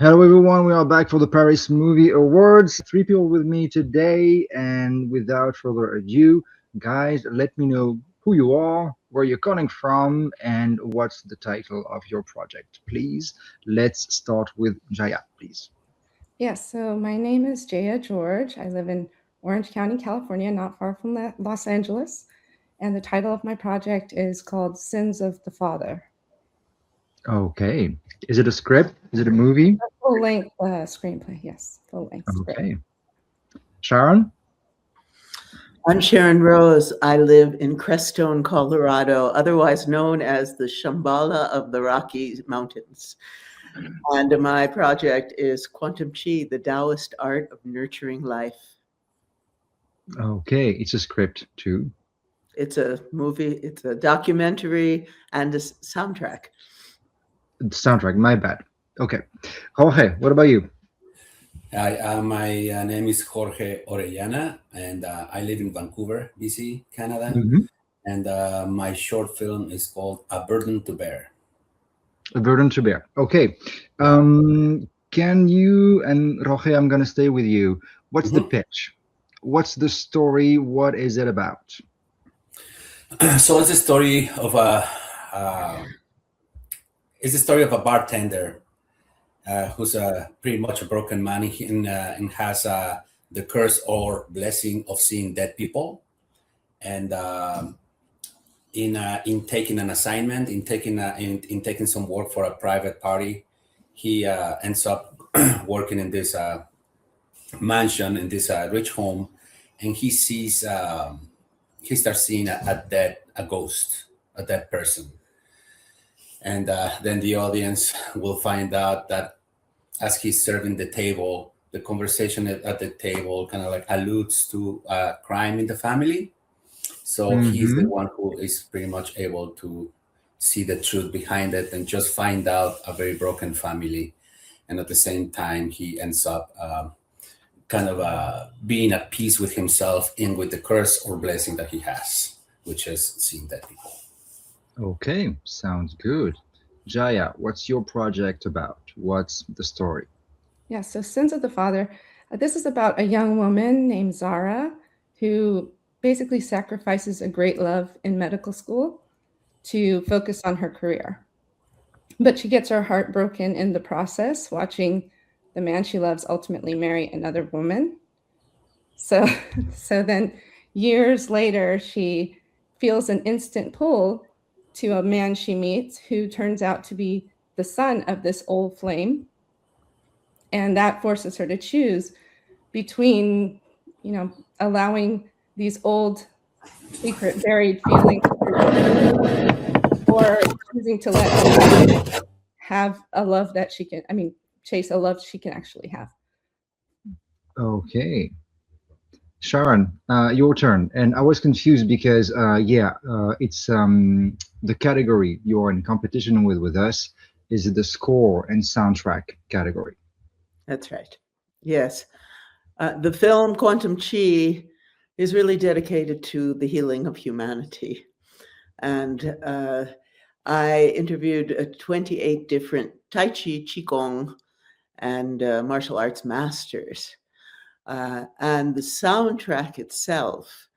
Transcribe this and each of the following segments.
Hello, everyone. We are back for the Paris Movie Awards. Three people with me today, and without further ado, guys, let me know who you are, where you're calling from, and what's the title of your project. Please, let's start with Jaya, please. Yes, so my name is Jaya George. I live in Orange County, California, not far from Los Angeles. And the title of my project is called Sins of the Father. Okay. Is it a script? Is it a movie? Full length screenplay, yes, full length script. Okay. Sharon? I'm Sharron Rose. I live in Crestone, Colorado, otherwise known as the Shambhala of the Rocky Mountains. And my project is Quantum Chi, the Taoist art of nurturing life. Okay. It's a script too. It's a movie, it's a documentary, and a soundtrack. Soundtrack, my bad. Okay. Jorge, what about you? Hi, my name is Jorge Orellana, and I live in Vancouver, BC, Canada. Mhm. And my short film is called A Burden to Bear. A burden to bear. Okay. Can you, and Roge, I'm going to stay with you. What's the pitch? What's the story? What is it about? So it's a story of a bartender who's pretty much a broken man and has the curse or blessing of seeing dead people. And in taking an assignment, in taking some work for a private party, he ends up working in this mansion in this rich home, and he starts seeing a ghost, a dead person. And then the audience will find out that as he's serving the table, the conversation at the table kind of like alludes to a crime in the family. So he's the one who is pretty much able to see the truth behind it and just find out a very broken family. And at the same time, he ends up being at peace with himself and with the curse or blessing that he has, which is seeing dead people. Okay, sounds good. Jaya, what's your project about? What's the story? Yeah, so Sins of the Father. This is about a young woman named Zara who basically sacrifices a great love in medical school to focus on her career. But she gets her heart broken in the process, watching the man she loves ultimately marry another woman. So, so then years later, she feels an instant pull to a man she meets who turns out to be the son of this old flame. And that forces her to choose between, allowing these old secret buried feelings or choosing to let him have a love that she can, chase a love she can actually have. Okay. Sharon, your turn. And I was confused because, it's the category you're in competition with us is the score and soundtrack category. That's right. Yes. The film Quantum Chi is really dedicated to the healing of humanity. And I interviewed 28 different Tai Chi, Qigong, and martial arts masters. And the soundtrack itself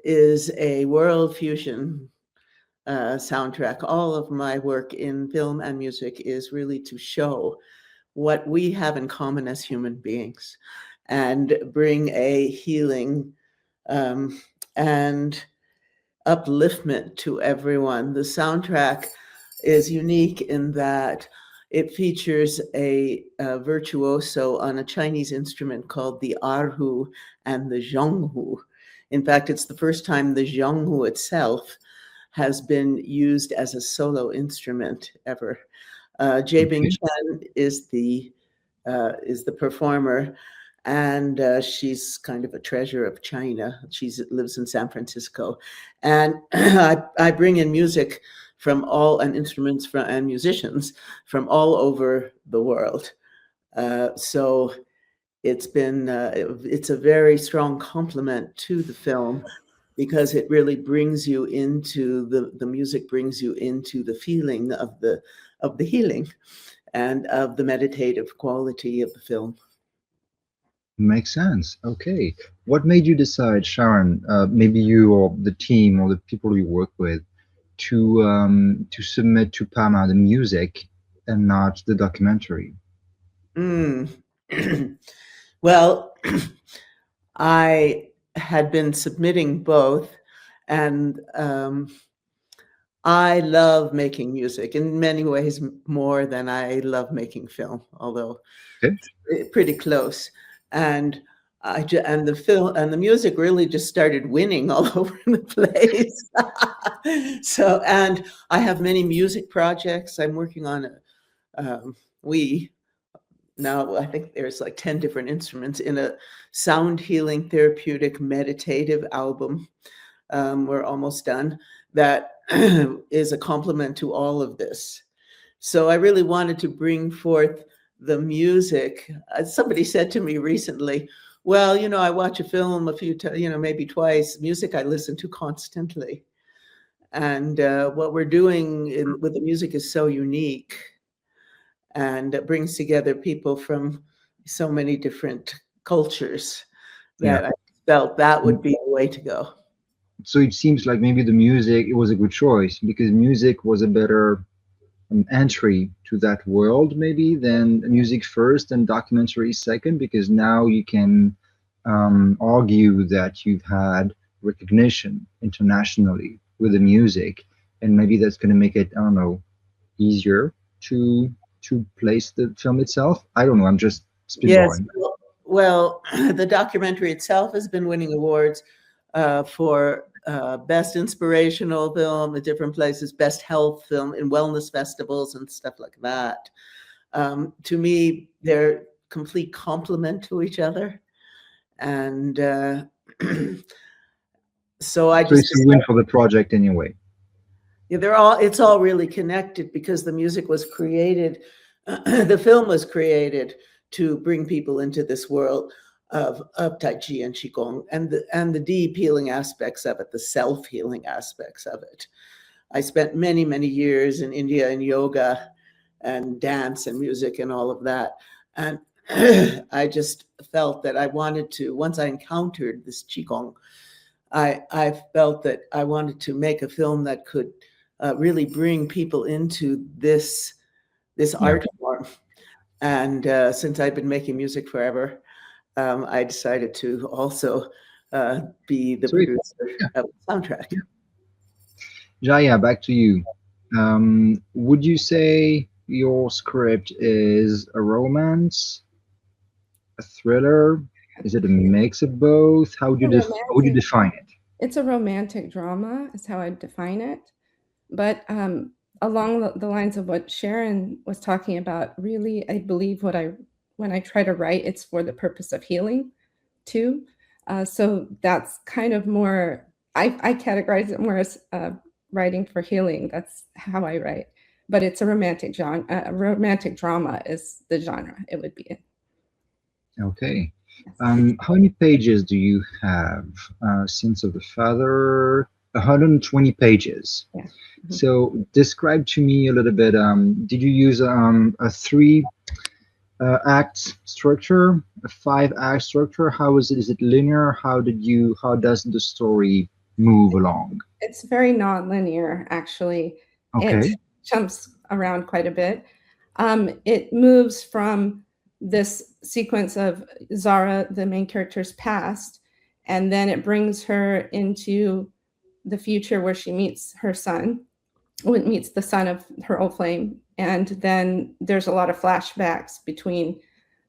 is a world fusion soundtrack. All of my work in film and music is really to show what we have in common as human beings and bring a healing and upliftment to everyone. The soundtrack is unique in that it features a virtuoso on a Chinese instrument called the erhu and the zhonghu. In fact, it's the first time the zhonghu itself has been used as a solo instrument ever. Bing Chen is the performer, and she's kind of a treasure of China. She lives in San Francisco, and I bring in music from and instruments and musicians from all over the world. So it's a very strong complement to the film because it really brings you into the music brings you into the feeling of the healing. and of the meditative quality of the film. Makes sense. Okay. What made you decide, Sharon, maybe you or the team or the people you work with, to submit to PAMA the music and not the documentary? Mm. Well, I had been submitting both, and I love making music in many ways more than I love making film, although Okay. pretty close. And and the film and the music really just started winning all over the place. So, and I have many music projects. I'm working on we now I think there's like 10 different instruments in a sound healing therapeutic meditative album. We're almost done. That is a complement to all of this. So I really wanted to bring forth the music. Somebody said to me recently, well, I watch a film a few times, maybe twice. Music I listen to constantly. And what we're doing with the music is so unique, and it brings together people from so many different cultures Yeah. that I felt that would be the way to go. So it seems like maybe the music, it was a good choice because music was a better entry to that world maybe than music first and documentary second, because now you can argue that you've had recognition internationally with the music, and maybe that's going to make it, I don't know, easier to place the film itself. I don't know, I'm just Yes. spitballing. Well, the documentary itself has been winning awards for best inspirational film at different places, best health film in wellness festivals and stuff like that. To me, they're complete complement to each other. And so I So just it's a win for the project anyway. yeah, it's all really connected because the music was created, the film was created to bring people into this world of Tai Chi and Qigong and the deep healing aspects of it, the self-healing aspects of it. I spent many, many years in India in yoga and dance and music and all of that. And I just felt that I wanted to, once I encountered this Qigong, I felt that I wanted to make a film that could really bring people into this Yeah. art form. And since I've been making music forever, I decided to also be the Sweet. producer Yeah. of the soundtrack. Jaya, back to you. Would you say your script is a romance, a thriller? Is it a mix of both? How would you define it? It's a romantic drama, is how I define it. But along the lines of what Sharon was talking about, really, I believe when I try to write, it's for the purpose of healing too. So that's kind of more, I categorize it more as writing for healing. That's how I write. But it's a romantic genre. Romantic drama is the genre it would be in. Okay. Yes. How many pages do you have? Sins of the Father, 120 pages. Yeah. Mhm. So describe to me a little bit. Did you use a three act structure, a 5 act structure? How is it? Is it linear? How does the story move along? It's very non-linear, actually. It Okay. jumps around quite a bit. It moves from this sequence of Zara, the main character's past, and then it brings her into the future where she meets her son, meets the son of her old flame. And then there's a lot of flashbacks between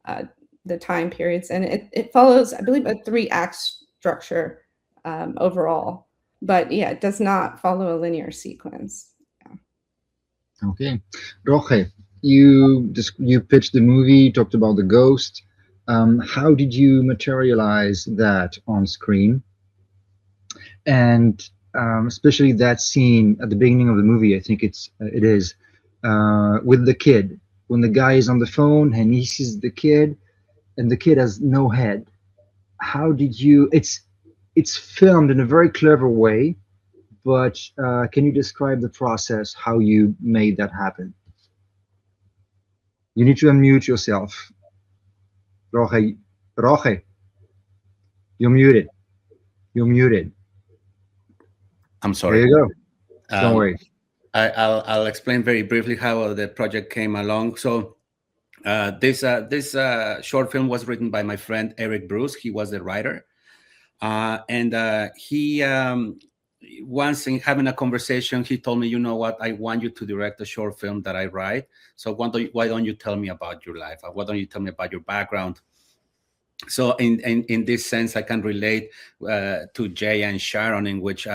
uh, the time periods. And it follows, I believe, a 3 act structure overall. But yeah, it does not follow a linear sequence. Yeah. Okay. Jorge, you pitched the movie, talked about the ghost. How did you materialize that on screen? And especially that scene at the beginning of the movie, I think it is with the kid, when the guy is on the phone and he sees the kid and the kid has no head. How did you? It's filmed in a very clever way, but can you describe the process how you made that happen? You need to unmute yourself. Roge, Roge, you're muted. You're muted. I'm There sorry. you go. Don't Um, worry. I'll explain very briefly how the project came along. So this short film was written by my friend Eric Bruce. He was the writer, and he once in having a conversation, he told me, "You know what? I want you to direct a short film that I write. So why don't you tell me about your life? Why don't you tell me about your background?" So in this sense, I can relate to Jaya and Sharron, in which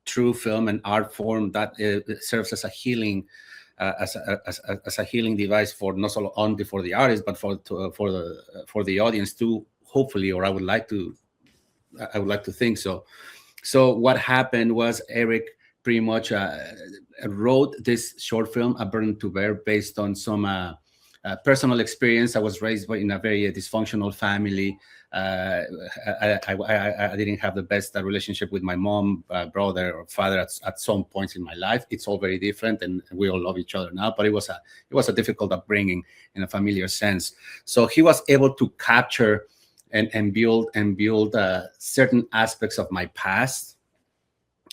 true film and art form that serves as a healing, as a healing device for not only for the artist but for the audience too. Hopefully, or I would like to think so. So what happened was Eric pretty much wrote this short film, A Burden to Bear, based on some personal experience. I was raised in a very dysfunctional family. I didn't have the best relationship with my mom, brother, or father at some points in my life. It's all very different, and we all love each other now. But it was a difficult upbringing in a familiar sense. So he was able to capture and build certain aspects of my past,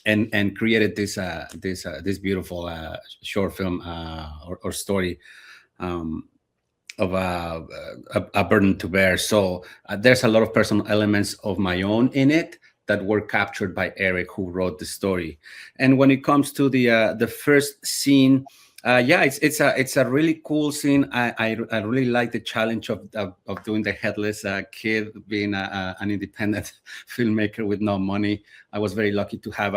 and created this beautiful short film or story. Of a burden to bear. So there's a lot of personal elements of my own in it that were captured by Eric, who wrote the story. And when it comes to the first scene, yeah, it's a really cool scene. I really like the challenge of doing the headless kid, being an independent filmmaker with no money. I was very lucky to have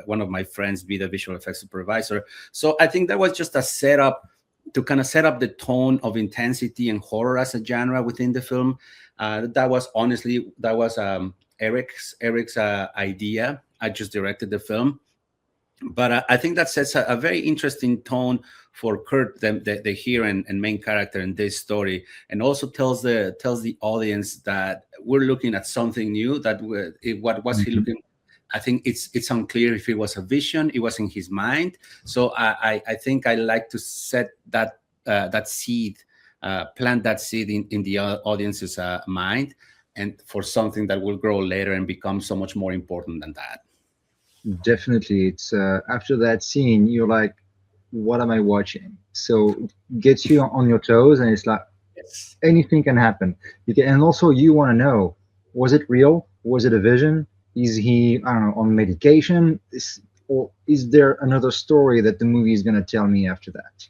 one of my friends be the visual effects supervisor. So I think that was just a setup to kind of set up the tone of intensity and horror as a genre within the film. That was Eric's idea. I just directed the film, but I think that sets a very interesting tone for Kurt, the hero and main character in this story, and also tells the audience that we're looking at something new. What was he Mhm. looking? I think it's unclear if it was a vision. It was in his mind. So I think I like to set that seed, plant that seed in the audience's mind, and for something that will grow later and become so much more important than that. Definitely. It's after that scene, you're like, what am I watching? So gets you on your toes, and it's like Yes. anything can happen. You can, and also you want to know, was it real? Was it a vision? Is he, I don't know, on medication? Or is there another story that the movie is going to tell me after that?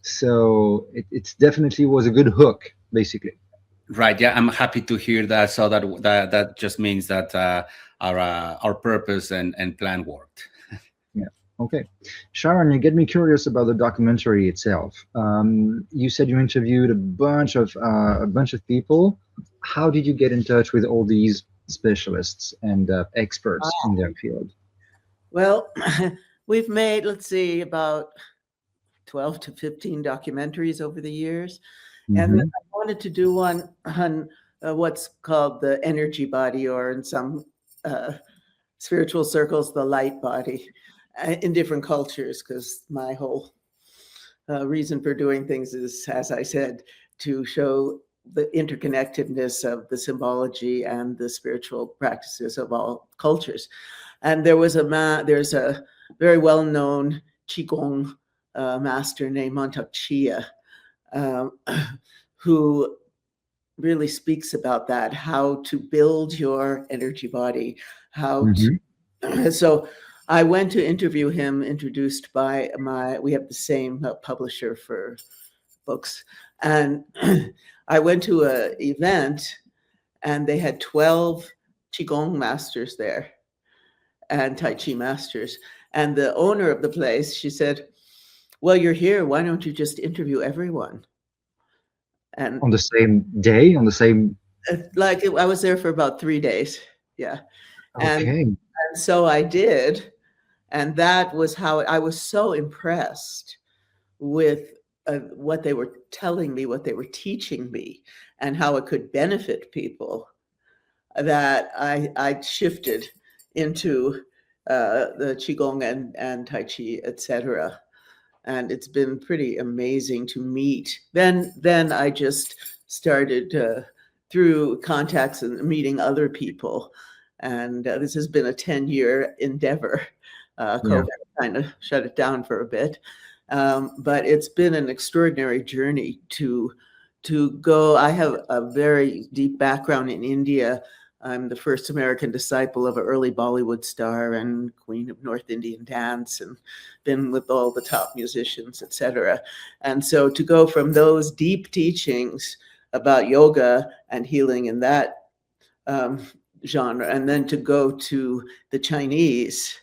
So it's definitely was a good hook, basically. Right. Yeah, I'm happy to hear that. So that just means that our purpose and plan worked. Yeah. Okay. Sharon, you get me curious about the documentary itself. You said you interviewed a bunch of people. How did you get in touch with all these specialists and experts in their field? Well, we've made, let's see, about 12 to 15 documentaries over the years. And then Hmm. I wanted to do one on what's called the energy body, or in some spiritual circles, the light body, in different cultures, because my whole reason for doing things is, as I said, to show the interconnectedness of the symbology and the spiritual practices of all cultures. And there's a very well-known Qigong master named Montauk Chia, um, who really speaks about that, how to build your energy body, how Hmm. to. So I went to interview him, introduced by we have the same publisher for books. And I went to an event, and they had 12 Qigong masters there and Tai Chi masters. And the owner of the place, she said, well, you're here. Why don't you just interview everyone? And On the same day, on the same. like I was there for about 3 days. Yeah. And Okay. so I did. And that was how I was so impressed with what they were telling me, what they were teaching me, and how it could benefit people, that I shifted into the Qigong and Tai Chi, etc. and it's been pretty amazing to meet. Then I just started through contacts and meeting other people, and this has been a 10-year endeavor. Yeah. COVID kind of shut it down for a bit, but it's been an extraordinary journey to go. I have a very deep background in India. I'm the first American disciple of an early Bollywood star and queen of North Indian dance, and been with all the top musicians, etc. And so to go from those deep teachings about yoga and healing in that genre, and then to go to the Chinese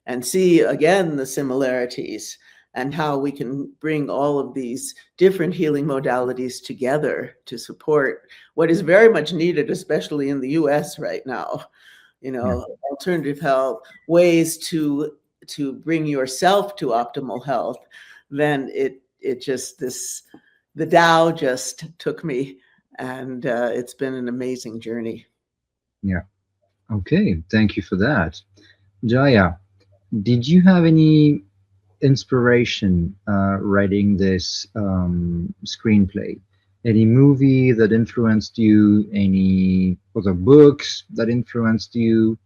and see again the similarities and how we can bring all of these different healing modalities together to support what is very much needed, especially in the US right now. Alternative health, ways to bring yourself to optimal health. Then it just the Tao just took me, and it's been an amazing journey. Yeah. Okay. Thank you for that. Jaya, did you have any inspiration writing this screenplay? Any movie that influenced you? Any other books that influenced you?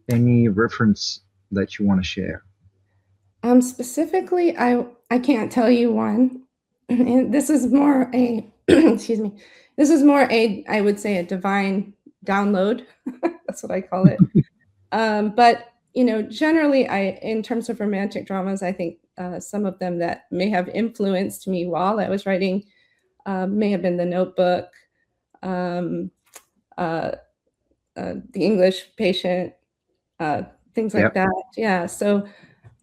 Any reference that you want to share? Specifically, I can't tell you one. And this is more a excuse me. This is more a, I would say, a divine download. That's what I call it. But generally, in terms of romantic dramas, I think some of them that may have influenced me while I was writing may have been The Notebook, The English Patient, things like Yep. that. Yeah. So,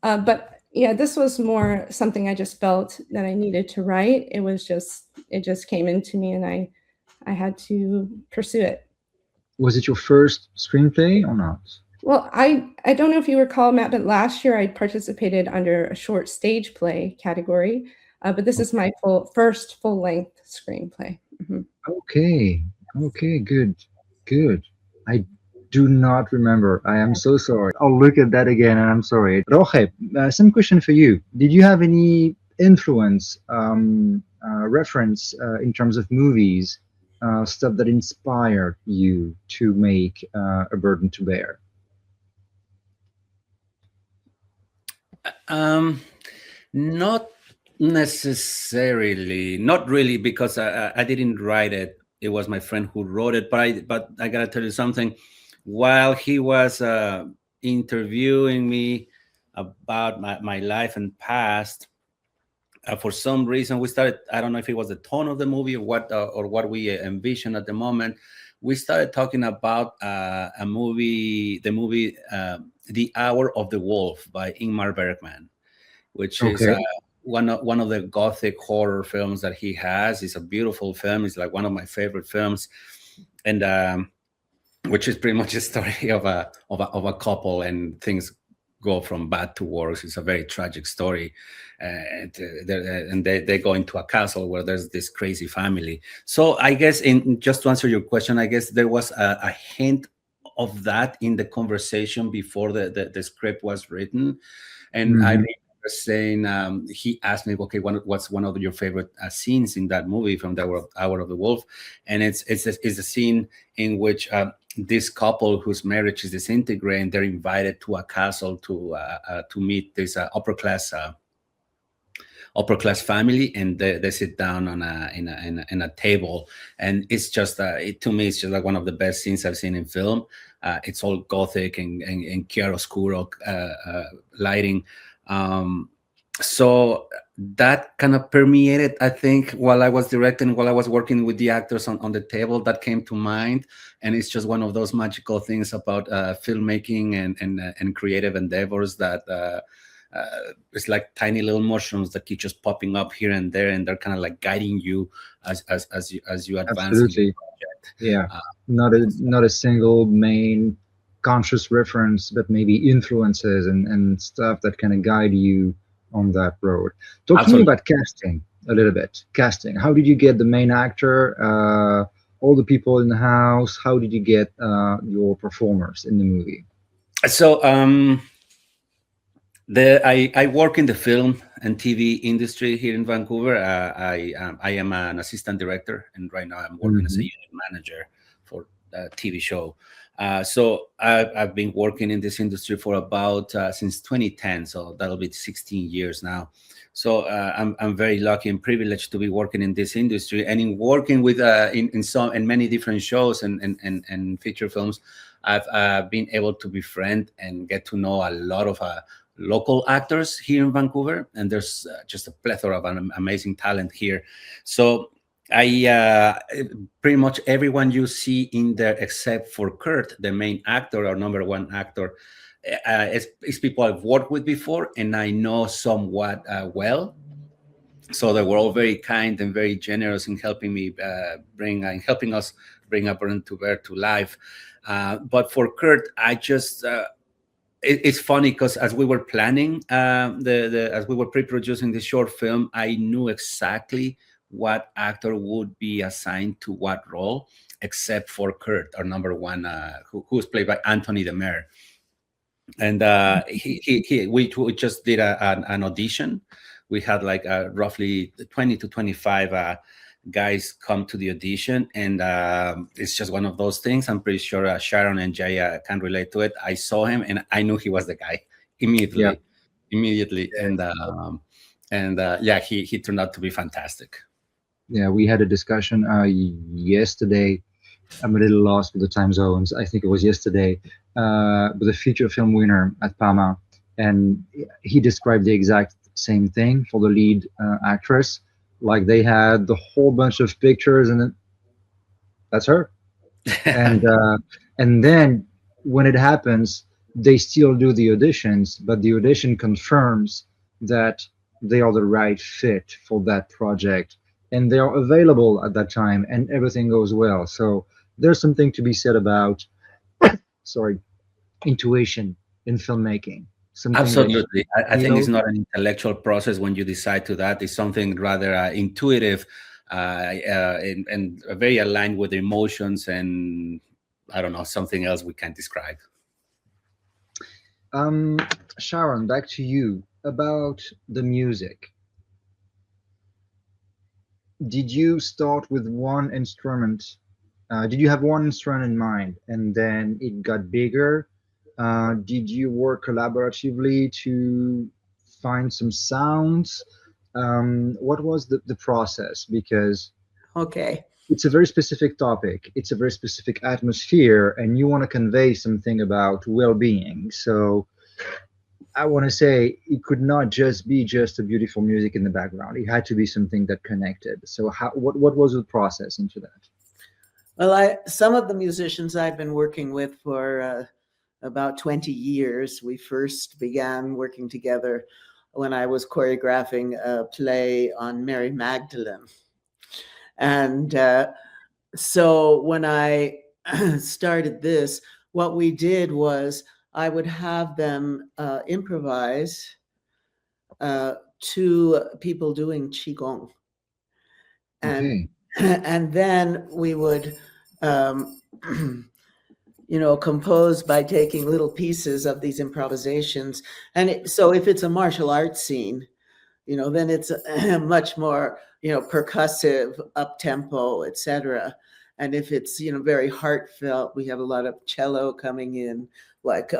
but yeah, this was more something I just felt that I needed to write. It just came into me, and I had to pursue it. Was it your first screenplay or not? Well, I don't know if you recall, Matt, but last year I participated under a short stage play category. But this is my first full length screenplay. Okay. Okay. Good. Good. I do not remember. I am so sorry. I'll look at that again, and I'm sorry. Roge, some question for you. Did you have any influence, reference in terms of movies, stuff that inspired you to make A Burden to Bear? Not necessarily, not really, because I didn't write it. It was my friend who wrote it. But I gotta tell you something. While he was interviewing me about my life and past, for some reason we started. I don't know if it was the tone of the movie or what we envisioned at the moment. We started talking about the movie The Hour of the Wolf by Ingmar Bergman, which is Okay. one of the gothic horror films that he has. It's a beautiful film. It's like one of my favorite films, and which is pretty much a story of a couple, and things go from bad to worse. It's a very tragic story, and they go into a castle where there's this crazy family. So I guess, just to answer your question, I guess there was a hint of that in the conversation before the script was written. And I remember saying, he asked me, okay, what's one of your favorite scenes in that movie from the Hour of the Wolf? And it's a scene in which this couple whose marriage is disintegrating, they're invited to a castle to meet this upper class family, and they sit down in a table, and it's just to me it's just like one of the best scenes I've seen in film. It's all gothic and chiaroscuro lighting. So that kind of permeated, I think, while I was directing, while I was working with the actors on the table, that came to mind. And it's just one of those magical things about filmmaking and creative endeavors that it's like tiny little mushrooms that keep just popping up here and there, and they're kind of like guiding you as you advance. Absolutely. Yeah. Not a single main conscious reference, but maybe influences and stuff that kind of guide you on that road. Talk to me about casting a little bit. Casting. How did you get the main actor, all the people in the house? How did you get your performers in the movie? So I work in the film and TV industry here in Vancouver. I am an assistant director, and right now I'm working as a Hmm. unit manager for a TV show. So I've been working in this industry for about since 2010, so that'll be 16 years now. So I'm very lucky and privileged to be working in this industry, and in working with in many different shows and feature films. I've been able to befriend and get to know a lot of local actors here in Vancouver, and there's just a plethora of amazing talent here. So I pretty much everyone you see in there except for Kurt, the main actor, our number one actor, is people I've worked with before and I know somewhat well. So they were all very kind and very generous in helping me helping us bring up Burn to Bear to life. But for Kurt, I just it's funny because as we were planning the as we were pre-producing the short film, I knew exactly what actor would be assigned to what role, except for Kurt, our number one, who was played by Anthony Demare. And we just did an audition. We had like roughly 20 to 25 guys come to the audition, and it's just one of those things. I'm pretty sure Sharron and Jaya can relate to it. I saw him and I knew he was the guy Yeah. immediately. And yeah, he turned out to be fantastic. Yeah, we had a discussion yesterday. I'm a little lost with the time zones. I think it was yesterday, with a feature film winner at PAMA, and he described the exact same thing for the lead actress. Like they had the whole bunch of pictures, and then that's her. And and then when it happens, they still do the auditions, but the audition confirms that they are the right fit for that project, and they are available at that time, and everything goes well. So there's something to be said about, sorry, intuition in filmmaking. Something that Absolutely. I think it's feel. not an intellectual process when you decide to that. It's something rather intuitive and very aligned with emotions and I don't know, something else we can't describe. Um, Sharon, back to you about the music. Did you start with one instrument? Did you have one instrument in mind and then it got bigger? Did you work collaboratively to find some sounds? What was the process? Because Okay. it's a very specific topic, it's a very specific atmosphere, and you want to convey something about well being. So I want to say it could not just be just a beautiful music in the background. It had to be something that connected. So what was the process into that? Well, some of the musicians I've been working with for about 20 years. We first began working together when I was choreographing a play on Mary Magdalene. And so when I started this, what we did was I would have them improvise to people doing qigong, and Okay. and then we would compose by taking little pieces of these improvisations. And so if it's a martial arts scene, then it's much more percussive, up tempo, etc. And if it's very heartfelt, we have a lot of cello coming in, like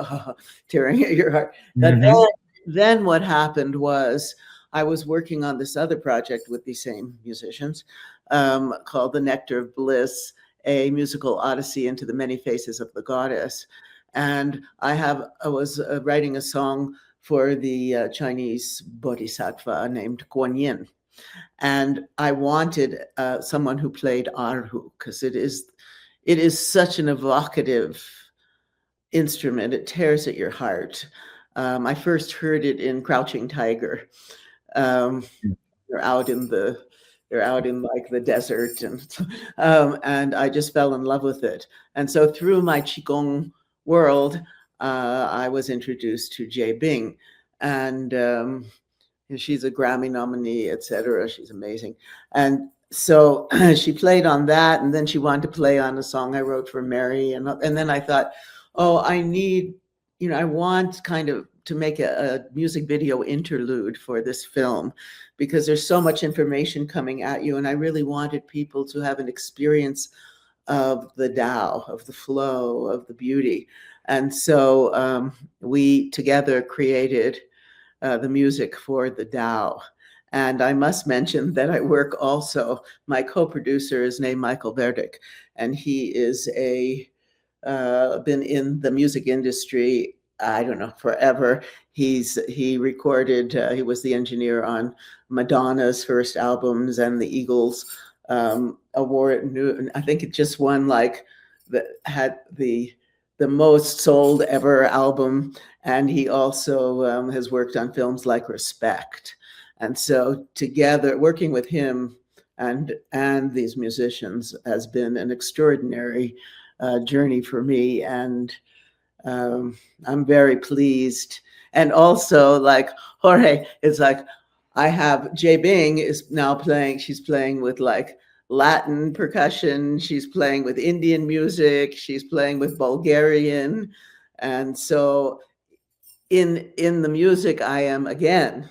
tearing at your heart. But Hmm. then what happened was I was working on this other project with these same musicians, called The Nectar of Bliss, a musical odyssey into the many faces of the goddess. And I was writing a song for the Chinese bodhisattva named Guanyin. And I wanted someone who played erhu, because it is such an evocative instrument. It tears at your heart. I first heard it in Crouching Tiger. Um, they're out in like the desert, and I just fell in love with it. And so through my qigong world, I was introduced to Jay Bing, and she's a Grammy nominee, etc. She's amazing. And so she played on that, and then she wanted to play on a song I wrote for Mary, and then I thought, oh, I want kind of to make a music video interlude for this film, because there's so much information coming at you, and I really wanted people to have an experience of the Tao, of the flow, of the beauty. And so we together created the music for the Tao. And I must mention that I work also, my co-producer is named Michael Verdick, and he is been in the music industry, I don't know, forever. He recorded, he was the engineer on Madonna's first albums and the Eagles award. I think it just won had the most sold ever album. And he also has worked on films like Respect. And so together, working with him and these musicians has been an extraordinary journey for me. And I'm very pleased. And also, like Jorge, it's like I have Jay Bing is now playing. She's playing with like Latin percussion. She's playing with Indian music. She's playing with Bulgarian. And so in the music, I am again.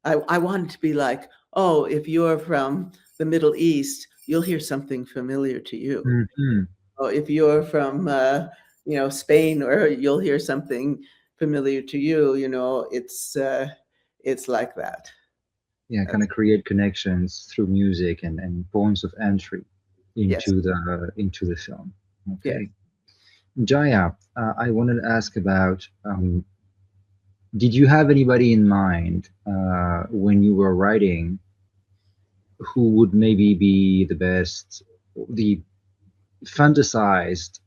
I want it to be like, oh, if you're from the Middle East, you'll hear something familiar to you. Mm-hmm. Oh, if you're from Spain, or you'll hear something familiar to you. It's like that. Yeah, kind of create connections through music and points of entry Yes. into the film. Yes. Okay. Jaya, I wanted to ask about, did you have anybody in mind when you were writing who would maybe be the fantasized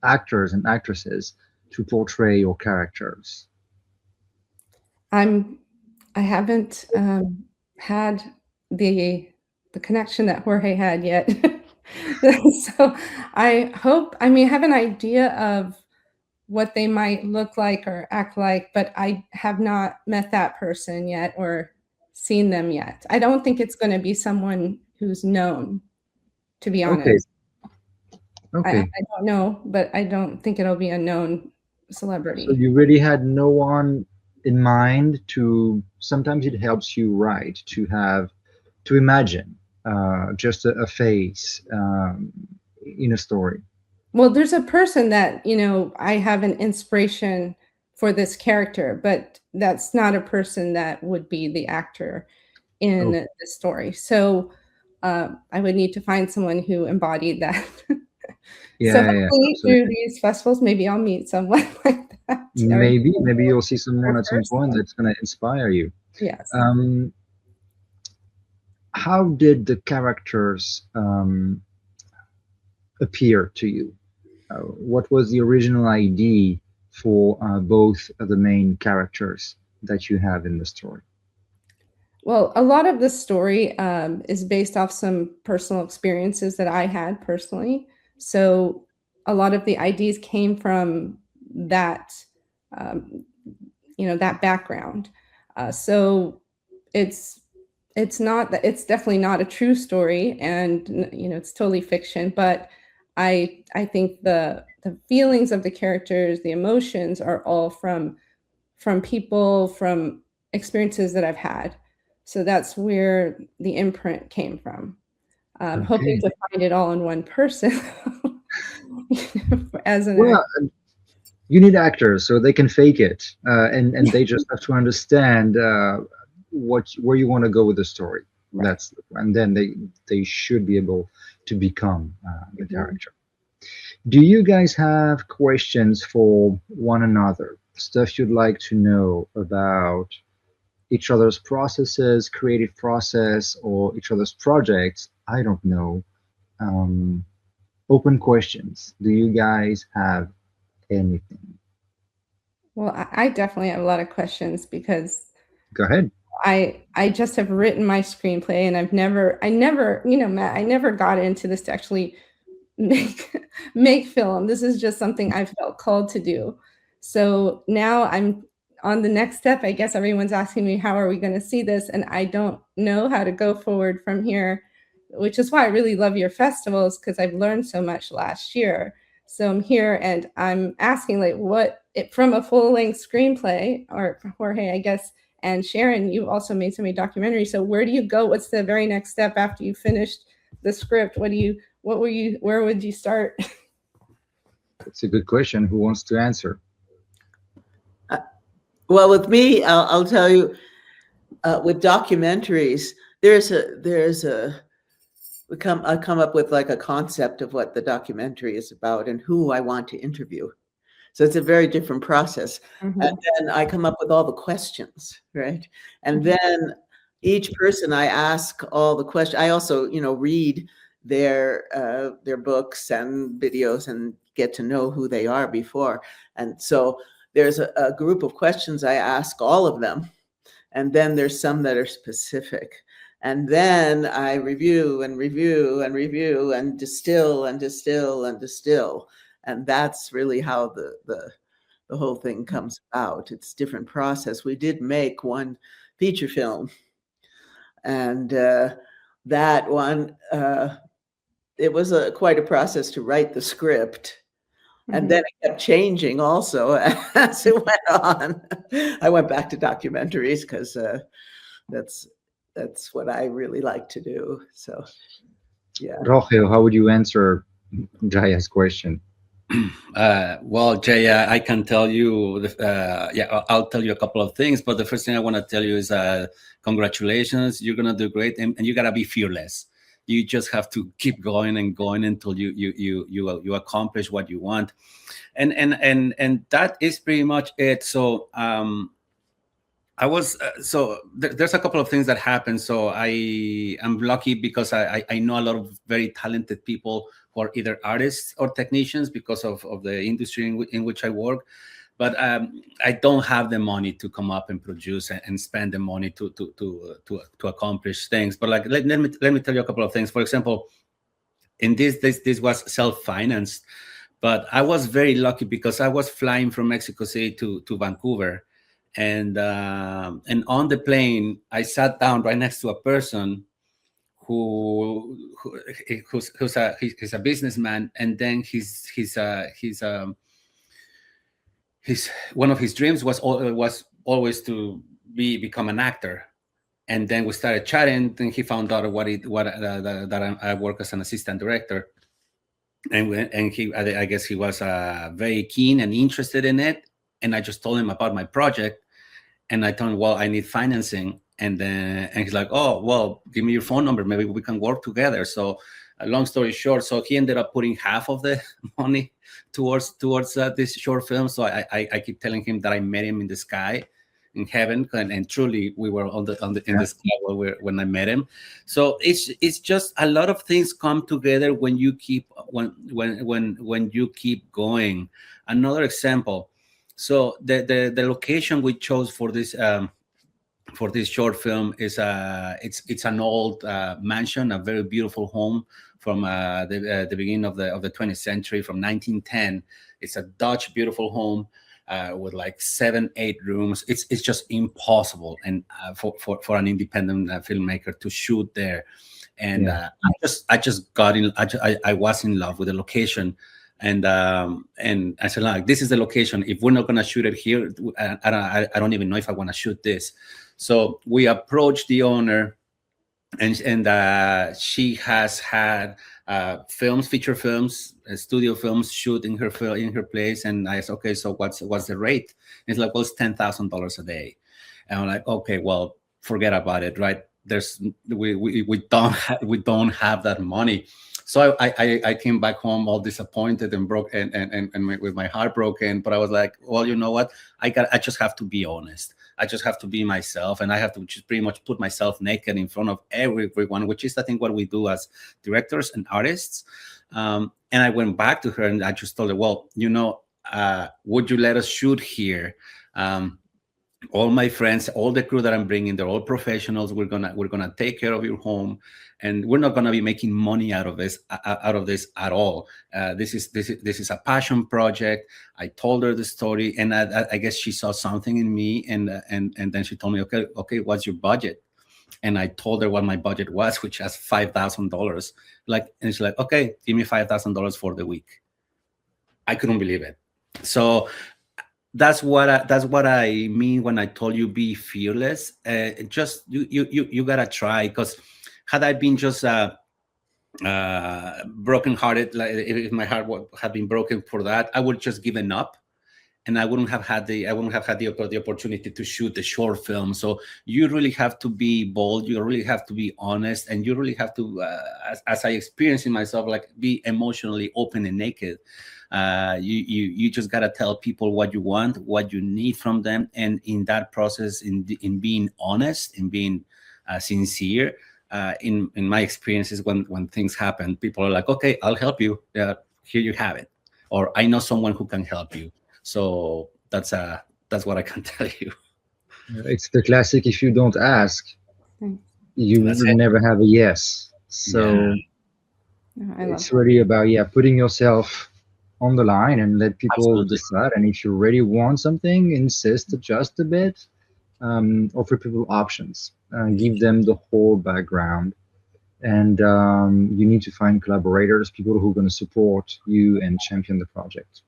actors and actresses to portray your characters? I haven't had the connection that Jorge had yet. So I hope, I have an idea of what they might look like or act like, but I have not met that person yet or seen them yet. I don't think it's going to be someone who's known, to be honest. Okay. I don't know, but I don't think it'll be a known celebrity. So you really had no one in mind sometimes it helps you write to imagine just a face in a story. Well, there's a person that, I have an inspiration for this character, but that's not a person that would be the actor in the story. So I would need to find someone who embodied that. So hopefully through these festivals, maybe I'll meet someone like that. Maybe you'll see someone at some point that's going to inspire you. Yes. How did the characters appear to you? What was the original idea for both of the main characters that you have in the story? Well, a lot of the story is based off some personal experiences that I had personally. So a lot of the ideas came from that, that background. So it's definitely not a true story, and it's totally fiction. But I think the feelings of the characters, the emotions, are all from people, from experiences that I've had. So that's where the imprint came from. Hoping to find it all in one person. You need actors so they can fake it, and they just have to understand where you want to go with the story. Right. And then they should be able to become the character. Do you guys have questions for one another? Stuff you'd like to know about each other's processes, creative process, or each other's projects? I don't know. Open questions. Do you guys have anything? Well, I definitely have a lot of questions because go ahead. I just have written my screenplay, and I never, Matt, I never got into this to actually make film. This is just something I felt called to do. So now I'm on the next step. I guess everyone's asking me, how are we going to see this? And I don't know how to go forward from here, which is why I really love your festivals, because I've learned so much last year. So I'm here and I'm asking, like, from a full-length screenplay, or Jorge, I guess, and Sharron, you've also made so many documentaries. So where do you go? What's the very next step after you finished the script? Where would you start? It's a good question. Who wants to answer? Well, with me, I'll tell you, with documentaries, I come up with like a concept of what the documentary is about and who I want to interview. So it's a very different process. Mm-hmm. And then I come up with all the questions, right? And then each person I ask all the questions. I also, read their books and videos and get to know who they are before. And so there's a group of questions I ask all of them. And then there's some that are specific. And then I review and review and review and distill and distill and distill. And that's really how the whole thing comes about. It's a different process. We did make one feature film. And that one, it was quite a process to write the script. And then it kept changing also as it went on. I went back to documentaries because that's what I really like to do. So, yeah. Rogelio, how would you answer Jaya's question? Well, Jaya, I can tell you, I'll tell you a couple of things, but the first thing I want to tell you is congratulations. You're going to do great, and you got to be fearless. You just have to keep going and going until you accomplish what you want. And that is pretty much it. So there's a couple of things that happen. So I am lucky because I know a lot of very talented people who are either artists or technicians because of the industry in which I work. But I don't have the money to come up and produce and spend the money to accomplish things. But like let me tell you a couple of things. For example, in this was self-financed, but I was very lucky because I was flying from Mexico City to Vancouver. And on the plane, I sat down right next to a person who's a businessman, and then he's one of his dreams was always to become an actor. And then we started chatting. Then he found out that I work as an assistant director, and I guess he was very keen and interested in it. And I just told him about my project. And I told him, well, I need financing. And he's like, oh, well, give me your phone number. Maybe we can work together. So long story short, so he ended up putting half of the money towards this short film. So I keep telling him that I met him in the sky, in heaven. And truly, we were in the sky when I met him. So it's just a lot of things come together when you keep when you keep going. Another example. So the location we chose for this short film is it's an old mansion, a very beautiful home from the beginning of the 20th century, from 1910. It's a Dutch beautiful home with like 7-8 rooms. It's just impossible and for an independent filmmaker to shoot there. And I just got in. I was in love with the location. And I said, like, this is the location. If we're not going to shoot it here, I don't even know if I want to shoot this. So we approached the owner, and she has had feature films, studio films shoot in her place. And I said, okay, so what's the rate? And it's like, well, it's $10,000 a day. And I'm like, okay, well, forget about it, right? We don't have that money. So I came back home all disappointed and broke and with my heart broken. But I was like, well, you know what? I just have to be honest. I just have to be myself, and I have to just pretty much put myself naked in front of everyone, which is I think what we do as directors and artists. And I went back to her and I just told her, well, would you let us shoot here? All my friends, all the crew that I'm bringing, they're all professionals. We're gonna take care of your home, and we're not gonna be making money out of this at all. This is a passion project. I told her the story, and I guess she saw something in me, and then she told me, okay, what's your budget? And I told her what my budget was, which was $5,000. And she's like, okay, give me $5,000 for the week. I couldn't believe it. So that's what I mean when I told you be fearless. Just you gotta try, because had I been just brokenhearted, like if my heart had been broken for that, I would just given up, and I wouldn't have had the opportunity to shoot the short film. So you really have to be bold. You really have to be honest, and you really have to, as I experienced in myself, like be emotionally open and naked. You just gotta tell people what you want, what you need from them, and in that process, in being honest, in being sincere. In my experiences, when things happen, people are like, "Okay, I'll help you. Here you have it," or "I know someone who can help you." So that's what I can tell you. It's the classic: if you don't ask, Thanks. you That's will it. never have a yes. Yeah, So No, I love it's that. really about, yeah, putting yourself on the line and let people absolutely. decide. And if you really want something, insist just a bit. Offer people options. Give them the whole background. And you need to find collaborators, people who are going to support you and champion the project.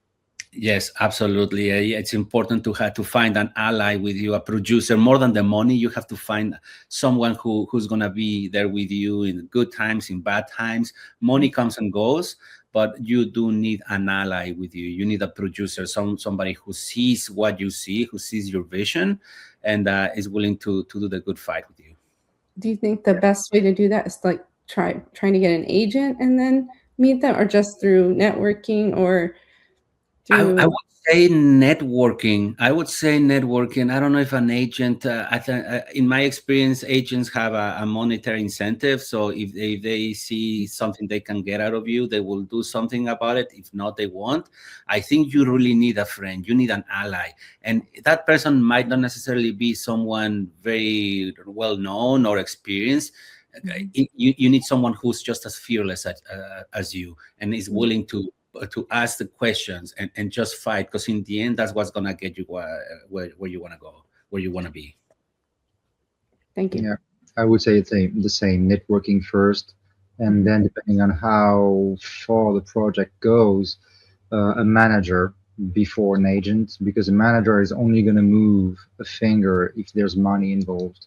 Yes, absolutely. It's important to have to find an ally with you, a producer. More than the money, you have to find someone who's gonna be there with you in good times, in bad times. Money comes and goes, but you do need an ally with you. You need a producer, somebody who sees what you see, who sees your vision, and is willing to do the good fight with you. Do you think the best way to do that is like trying to get an agent and then meet them, or just through networking, or I through? would say networking. I would say networking. I don't know if an agent. I think, in my experience, agents have a monetary incentive. So if they see something they can get out of you, they will do something about it. If not, they won't. I think you really need a friend. You need an ally, and that person might not necessarily be someone very well known or experienced. Mhm. You need someone who's just as fearless as you, and is Mhm. willing to ask the questions and just fight, because in the end that's what's gonna get you where you want to go, where you want to be. Thank you. Yeah, I would say it's the same, networking first, and Mhm. then depending on how far the project goes, a manager before an agent, because a manager is only going to move a finger if there's money involved.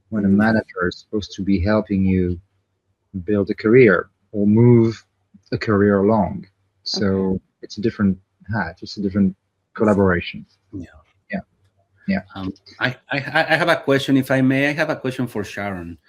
When a Mhm. manager is supposed to be helping you build a career or move a career along. Okay. So it's a different hat, it's a different collaboration. Yeah. Yeah, yeah. I have a question, if I may. I have a question for Sharon.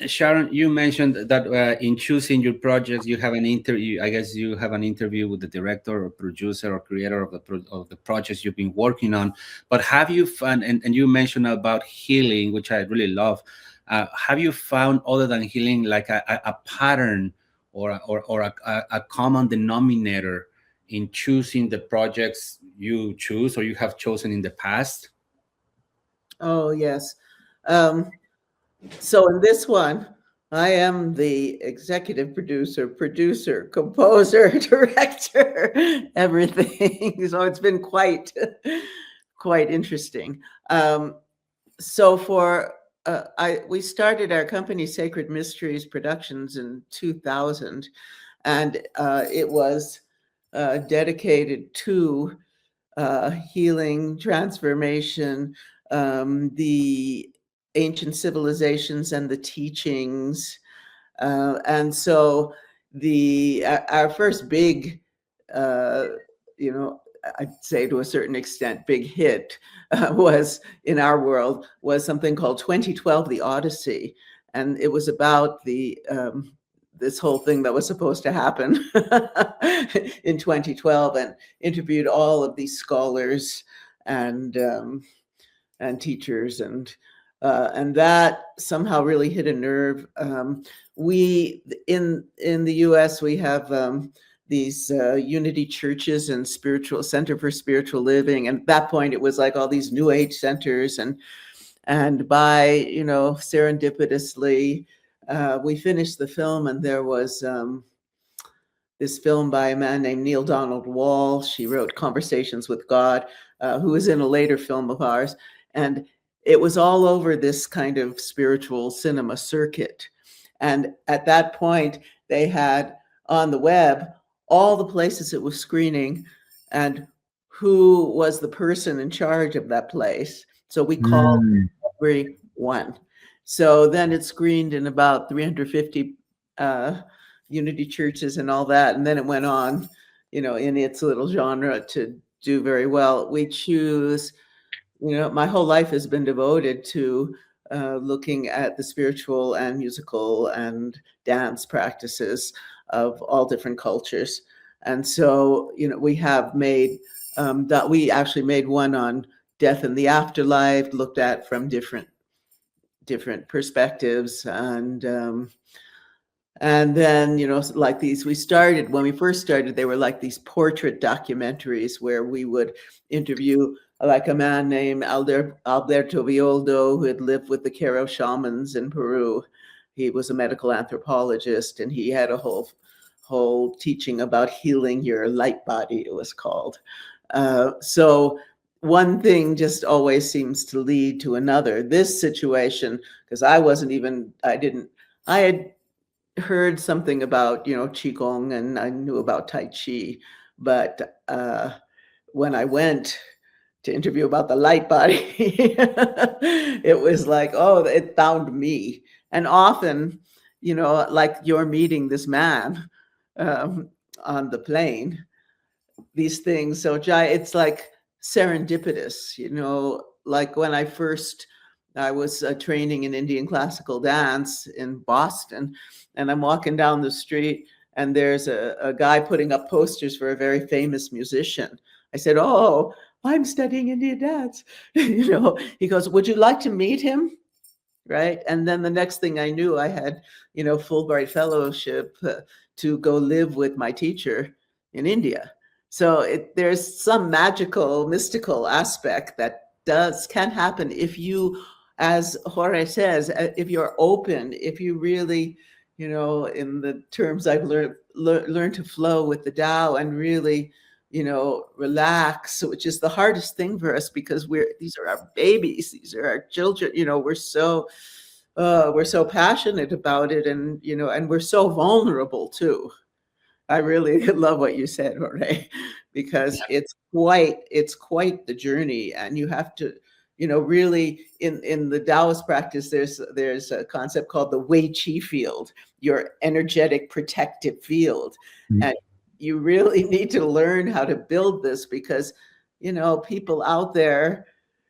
Sharon, you mentioned that in choosing your projects, you have an interview. I guess you have an interview with the director or producer or creator of of the projects you've been working on. But have you found, and you mentioned about healing, which I really love. Have you found, other than healing, like a pattern or a common denominator in choosing the projects you choose or you have chosen in the past? Oh, yes. Um, so in this one, I am the executive producer, composer, director, everything. So it's been quite interesting. So for we started our company Sacred Mysteries Productions in 2000, and it was dedicated to healing, transformation, the ancient civilizations and the teachings. And so our first big, uh, you know, I'd say to a certain extent, big hit was in our world was something called 2012, The Odyssey, and it was about the this whole thing that was supposed to happen in 2012, and interviewed all of these scholars and teachers, and that somehow really hit a nerve. We in the U.S. we have these unity churches and spiritual center for spiritual living, and at that point it was like all these new age centers, and by serendipitously we finished the film, and there was this film by a man named Neil Donald Walsh. He wrote Conversations with God, who was in a later film of ours. And it was all over this kind of spiritual cinema circuit. And at that point, they had on the web all the places it was screening and who was the person in charge of that place. So we called everyone. So then it screened in about 350 Unity churches and all that. And then it went on, in its little genre to do very well. We choose, my whole life has been devoted to looking at the spiritual and musical and dance practices of all different cultures. And so, we have made that we actually made one on death and the afterlife, looked at from different perspectives. And then, like these, when we first started, they were like these portrait documentaries where we would interview like a man named Alberto Violdo, who had lived with the Quero shamans in Peru. He was a medical anthropologist, and he had a whole teaching about healing your light body, it was called. So one thing just always seems to lead to another. This situation, because I had heard something about, Qigong, and I knew about Tai Chi, but when I went to interview about the light body, it was like, oh, it found me. And often, like you're meeting this man on the plane, these things. So Jaya, it's like serendipitous, like when I was training in Indian classical dance in Boston, and I'm walking down the street and there's a guy putting up posters for a very famous musician. I said, oh, I'm studying Indian dance. He goes, would you like to meet him? Right. And then the next thing I knew, I had, Fulbright fellowship to go live with my teacher in India. So there's some magical, mystical aspect that can happen if you, as Jorge says, if you're open, if you really, in the terms I've learned to flow with the Tao and really, relax, which is the hardest thing for us because these are our babies, these are our children, we're so passionate about it, and and we're so vulnerable too. I really love what you said, Jorge, because it's quite the journey, and you have to, really in the Taoist practice, there's a concept called the Wei Qi field, your energetic protective field, and you really need to learn how to build this because, people out there,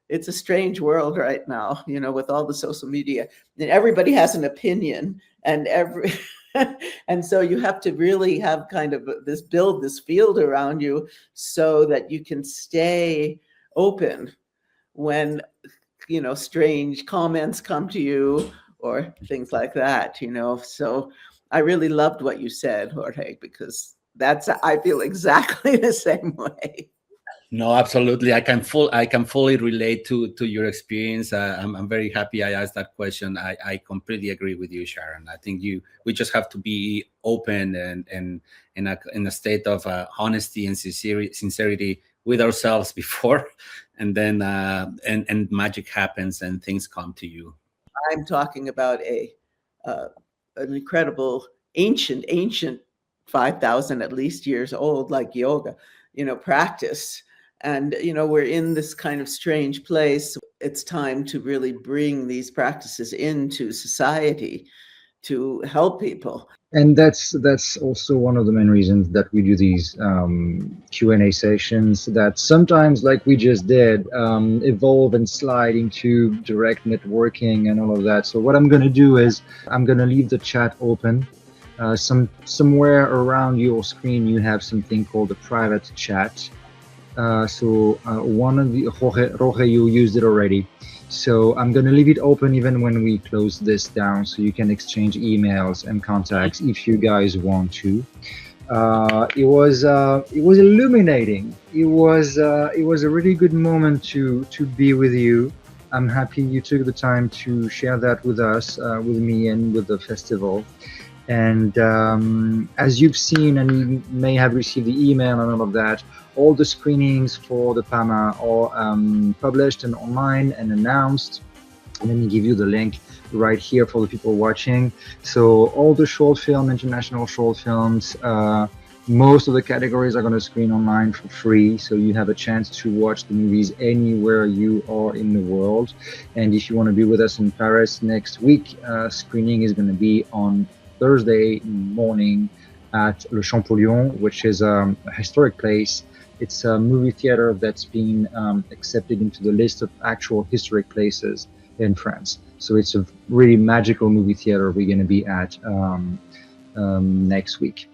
it's a strange world right now, with all the social media, and everybody has an opinion, and and so you have to really have kind of build this field around you so that you can stay open when, strange comments come to you or things like that, So I really loved what you said, Jorge, because I feel exactly the same way. No, absolutely. I can fully relate to your experience. I'm very happy I asked that question. I completely agree with you, Sharron. I think we just have to be open and in a state of honesty and sincerity with ourselves before, and then and magic happens and things come to you. I'm talking about an incredible ancient 5,000 at least years old, like yoga, practice. And, we're in this kind of strange place. It's time to really bring these practices into society to help people. And that's also one of the main reasons that we do these Q&A sessions that sometimes, like we just did, evolve and slide into direct networking and all of that. So what I'm going to do is I'm going to leave the chat open. Somewhere around your screen, you have something called a private chat. One of the Jorge, you used it already. So I'm going to leave it open even when we close this down, so you can exchange emails and contacts if you guys want to. It was illuminating. It was a really good moment to be with you. I'm happy you took the time to share that with us, with me, and with the festival. And as you've seen, and you may have received the email and all of that, all the screenings for the PAMA are published and online and announced. Let me give you the link right here for the people watching. So all the short film, international short films, Most of the categories are going to screen online for free, so you have a chance to watch the movies anywhere you are in the world. And if you want to be with us in Paris next week, screening is going to be on Thursday morning at Le Champollion, which is a historic place. It's a movie theater that's been accepted into the list of actual historic places in France. So it's a really magical movie theater we're going to be at next week.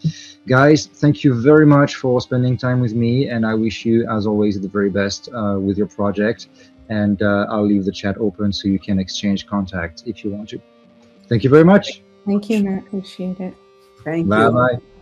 Guys, thank you very much for spending time with me, and I wish you, as always, the very best with your project. And I'll leave the chat open so you can exchange contact if you want to. Thank you very much. Thank you, Matt. Appreciate it. Thank Bye you. bye.